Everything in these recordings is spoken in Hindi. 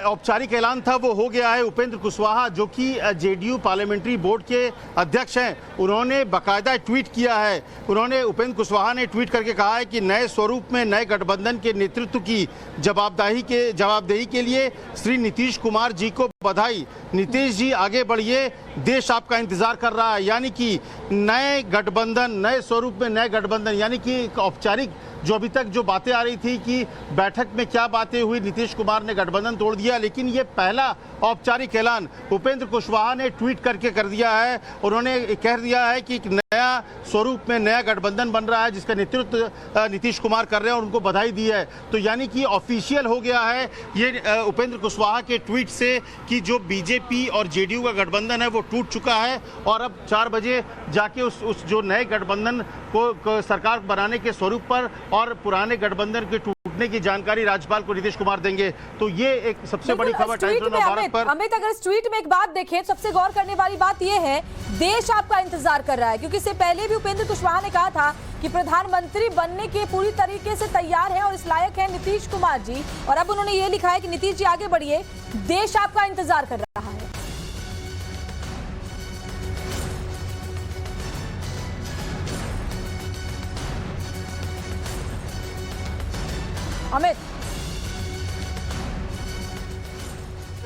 औपचारिक ऐलान था वो हो गया है। उपेंद्र कुशवाहा जो कि जेडीयू पार्लियामेंट्री बोर्ड के अध्यक्ष हैं, उन्होंने बाकायदा ट्वीट किया है। उपेंद्र कुशवाहा ने ट्वीट करके कहा है कि नए स्वरूप में नए गठबंधन के नेतृत्व की जवाबदेही के लिए श्री नीतीश कुमार जी को बधाई। नीतीश जी आगे बढ़िए, देश आपका इंतजार कर रहा है। यानी कि नए गठबंधन, नए स्वरूप में नए गठबंधन, यानी कि औपचारिक जो अभी तक जो बातें आ रही थी कि बैठक में क्या बातें हुई, नीतीश कुमार ने गठबंधन तोड़ दिया, लेकिन ये पहला औपचारिक ऐलान उपेंद्र कुशवाहा ने ट्वीट करके कर दिया है। उन्होंने कह दिया है कि नया स्वरूप में नया गठबंधन बन रहा है जिसका नेतृत्व नीतीश कुमार कर रहे हैं और उनको बधाई दी है। तो यानी कि ऑफिशियल हो गया है ये उपेंद्र कुशवाहा के ट्वीट से कि जो बीजेपी और जेडीयू का गठबंधन है वो टूट चुका है और अब 4 बजे जाके उस जो नए गठबंधन को सरकार बनाने के स्वरूप पर और पुराने गठबंधन के टूटने की जानकारी राज्यपाल को नीतीश कुमार देंगे। तो ये एक सबसे बड़ी खबर टाइम्स ऑफ भारत पर। अमित, अगर इस ट्वीट में एक बात देखें, सबसे गौर करने वाली बात यह है, देश आपका इंतजार कर रहा है, क्योंकि इससे पहले भी उपेंद्र कुशवाहा ने कहा था कि प्रधानमंत्री बनने के पूरी तरीके से तैयार हैं और इस लायक हैं नीतीश कुमार जी, और अब उन्होंने ये लिखा है कि नीतीश जी आगे बढ़िए, देश आपका इंतजार कर रहा है। अमित,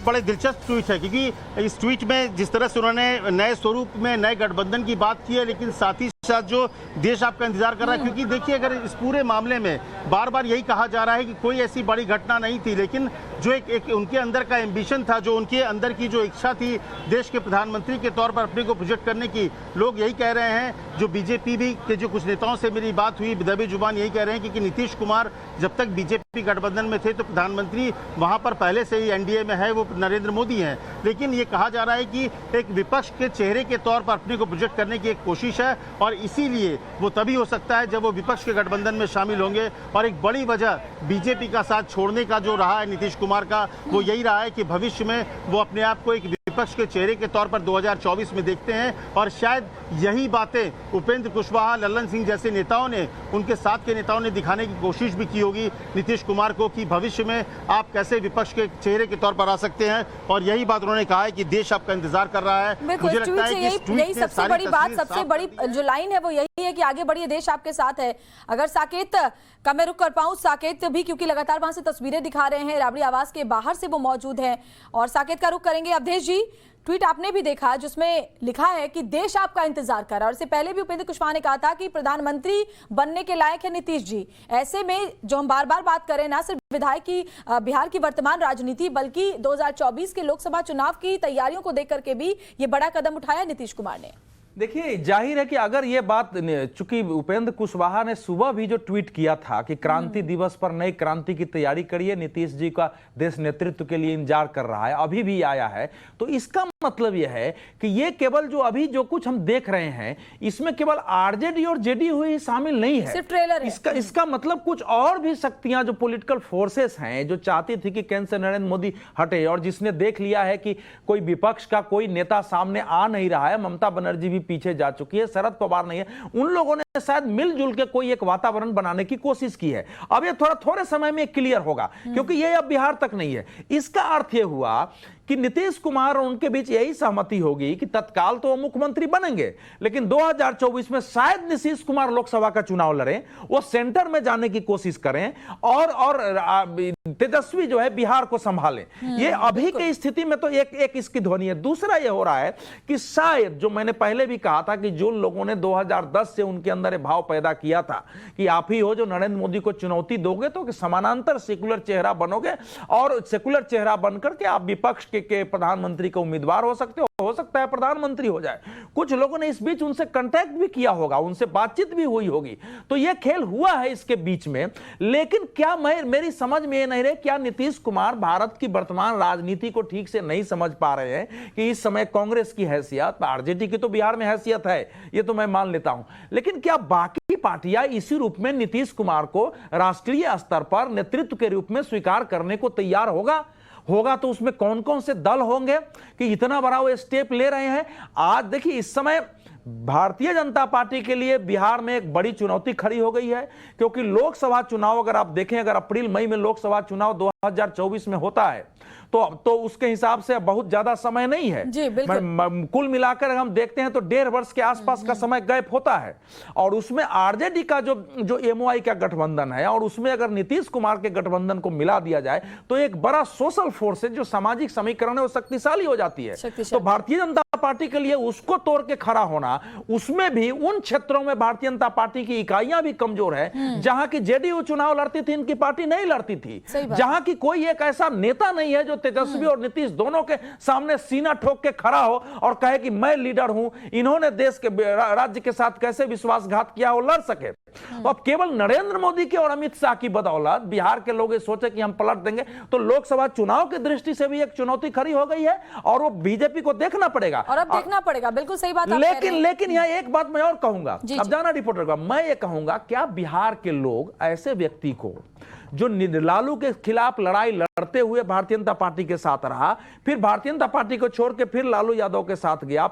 बड़े दिलचस्प ट्वीट है क्योंकि इस ट्वीट में जिस तरह से उन्होंने नए स्वरूप में नए गठबंधन की बात की है, लेकिन साथ ही साथ जो देश आपका इंतजार कर रहा है, क्योंकि देखिए अगर इस पूरे मामले में बार बार यही कहा जा रहा है कि कोई ऐसी बड़ी घटना नहीं थी, लेकिन जो एक उनके अंदर का एम्बिशन था, जो उनके अंदर की जो इच्छा थी देश के प्रधानमंत्री के तौर पर अपने को प्रोजेक्ट करने की, लोग यही कह रहे हैं। जो बीजेपी भी के जो कुछ नेताओं से मेरी बात हुई, दबी जुबान यही कह रहे हैं कि नीतीश कुमार जब तक बीजेपी गठबंधन में थे तो प्रधानमंत्री वहां पर पहले से ही एनडीए में है, वो नरेंद्र मोदी हैं। लेकिन ये कहा जा रहा है कि एक विपक्ष के चेहरे के तौर पर अपने को प्रोजेक्ट करने की एक कोशिश है और इसीलिए वो तभी हो सकता है जब वो विपक्ष के गठबंधन में शामिल होंगे। और एक बड़ी वजह बीजेपी का साथ छोड़ने का जो रहा है नीतीश कुमार का, वो यही रहा है कि भविष्य में वो अपने आप को एक विपक्ष के चेहरे के तौर पर 2024 में देखते हैं। और शायद यही बातें उपेंद्र कुशवाहा, लल्लन सिंह जैसे नेताओं ने, उनके साथ के नेताओं ने दिखाने की कोशिश भी की होगी नीतीश कुमार को कि भविष्य में आप कैसे विपक्ष के चेहरे के तौर पर आ सकते हैं। और यही बात उन्होंने कहा है कि देश आपका इंतजार कर रहा है। मुझे लगता है कि यही सबसे बड़ी बात, सबसे बड़ी जो लाइन है वो यही है कि आगे बढ़िए, देश आपके साथ है। अगर साकेत का मैं रुक कर पाऊं, साकेत भी क्योंकि लगातार वहां से तस्वीरें दिखा रहे हैं, राबड़ी आवास के बाहर से वो मौजूद हैं, और साकेत का रुक करेंगे। अवधेश जी, ट्वीट आपने भी देखा जिसमें लिखा है कि देश आपका इंतजार कर रहा है, और इससे पहले भी उपेंद्र कुशवाहा ने कहा था कि प्रधानमंत्री बनने के लायक है नीतीश जी। ऐसे में जो हम बार बार बात करें, ना सिर्फ विधायक की बिहार की वर्तमान राजनीति, बल्कि 2024 के लोकसभा चुनाव की तैयारियों को देख करके भी ये बड़ा कदम उठाया नीतीश कुमार ने। देखिए, जाहिर है कि अगर ये बात, चूंकि उपेंद्र कुशवाहा ने सुबह भी जो ट्वीट किया था कि क्रांति दिवस पर नई क्रांति की तैयारी करिए, नीतीश जी का देश नेतृत्व के लिए इंतजार कर रहा है, अभी भी आया है, तो इसका मतलब यह है कि ये केवल जो अभी जो कुछ हम देख रहे हैं इसमें केवल आरजेडी और जेडीयू ही शामिल नहीं है, सिर्फ ट्रेलर है। इसका मतलब कुछ और भी शक्तियां, जो पॉलिटिकल फोर्सेस हैं, जो चाहती थी कि केंद्र से नरेंद्र मोदी हटे, और जिसने देख लिया है कि कोई विपक्ष का कोई नेता सामने आ नहीं रहा है, ममता बनर्जी भी पीछे जा चुकी है, शरद पवार नहीं है, उन लोगों ने शायद मिलजुल के कोई एक वातावरण बनाने की कोशिश की है। अब ये थोड़े समय में क्लियर होगा, क्योंकि ये अब बिहार तक नहीं है। इसका अर्थ ये हुआ कि नीतीश कुमार और उनके बीच यही सहमति होगी कि तत्काल तो वो मुख्यमंत्री बनेंगे, लेकिन 2024 में शायद नीतीश कुमार लोकसभा का चुनाव लड़ें, वो सेंटर में जाने की कोशिश करें और तेजस्वी जो है बिहार को संभालें। ये अभी की स्थिति में तो एक इसकी ध्वनि है। दूसरा ये हो रहा है कि शायद, जो मैंने पहले भी कहा था कि जो लोगों ने 2010 से उनके अंदर भाव पैदा किया था कि आप ही हो जो नरेंद्र मोदी को चुनौती दोगे, तो समानांतर सेकुलर चेहरा बनोगे और सेकुलर चेहरा बनकर के आप विपक्ष के प्रधानमंत्री का उम्मीदवार हो सकते हो सकता है प्रधानमंत्री हो जाए। कुछ लोगों ने इस बीच उनसे कांटेक्ट भी किया होगा, उनसे बातचीत भी हुई होगी, तो यह खेल हुआ है इसके बीच में। लेकिन क्या मेरी समझ में ये नहीं रहे, क्या नीतीश कुमार भारत की वर्तमान राजनीति को ठीक से नहीं समझ पा रहे हैं कि इस समय कांग्रेस की हैसियत, आरजेडी की तो बिहार में हैसियत है, ये तो मैं मान लेता हूं, लेकिन क्या बाकी पार्टियां इसी रूप में नीतीश कुमार को राष्ट्रीय स्तर पर नेतृत्व के रूप में स्वीकार करने को तैयार होगा तो उसमें कौन कौन से दल होंगे कि इतना बड़ा वो स्टेप ले रहे हैं। आज देखिए, इस समय भारतीय जनता पार्टी के लिए बिहार में एक बड़ी चुनौती खड़ी हो गई है, क्योंकि लोकसभा चुनाव अगर आप देखें, अगर अप्रैल मई में लोकसभा चुनाव 2024 में होता है तो उसके हिसाब से बहुत ज्यादा समय नहीं है जी, बिल्कुल। कुल मिलाकर हम देखते हैं तो 1.5 वर्ष के आसपास का समय गैप होता है। और उसमें आरजेडी का जो एमओआई का गठबंधन है और उसमें अगर नीतीश कुमार के गठबंधन को मिला दिया जाए तो एक बड़ा सोशल फोर्स है, जो सामाजिक समीकरण है वो शक्तिशाली हो जाती है। तो भारतीय जनता पार्टी के लिए उसको तोड़ के खड़ा होना, उसमें भी उन क्षेत्रों में भारतीय जनता पार्टी की इकाइयां भी कमजोर है जहां की जेडीयू चुनाव लड़ती थी, इनकी पार्टी नहीं लड़ती थी, जहां की कोई एक ऐसा नेता नहीं है जो तेजस्वी और नीतीश दोनों के सामने सीना ठोक के खड़ा हो और कहे कि मैं लीडर हूं, इन्होंने देश के राज्य के साथ कैसे विश्वासघात किया वो लड़ सके। तो अब केवल नरेंद्र मोदी की और अमित शाह की बदौलत बिहार के लोग ये सोचे कि हम पलट देंगे, तो लोकसभा चुनाव की दृष्टि से भी एक चुनौती खड़ी हो गई है और वो बीजेपी को देखना पड़ेगा। और अब देखना पड़ेगा, बिल्कुल सही बात। लेकिन यहाँ एक बात मैं और कहूंगा, अब जाना रिपोर्टर का, मैं ये कहूंगा क्या बिहार के लोग ऐसे व्यक्ति को जो लालू के खिलाफ लड़ाई लड़ते हुए भारतीय जनता पार्टी के साथ रहा, फिर भारतीय जनता पार्टी को छोड़ के फिर लालू यादव के साथ गया,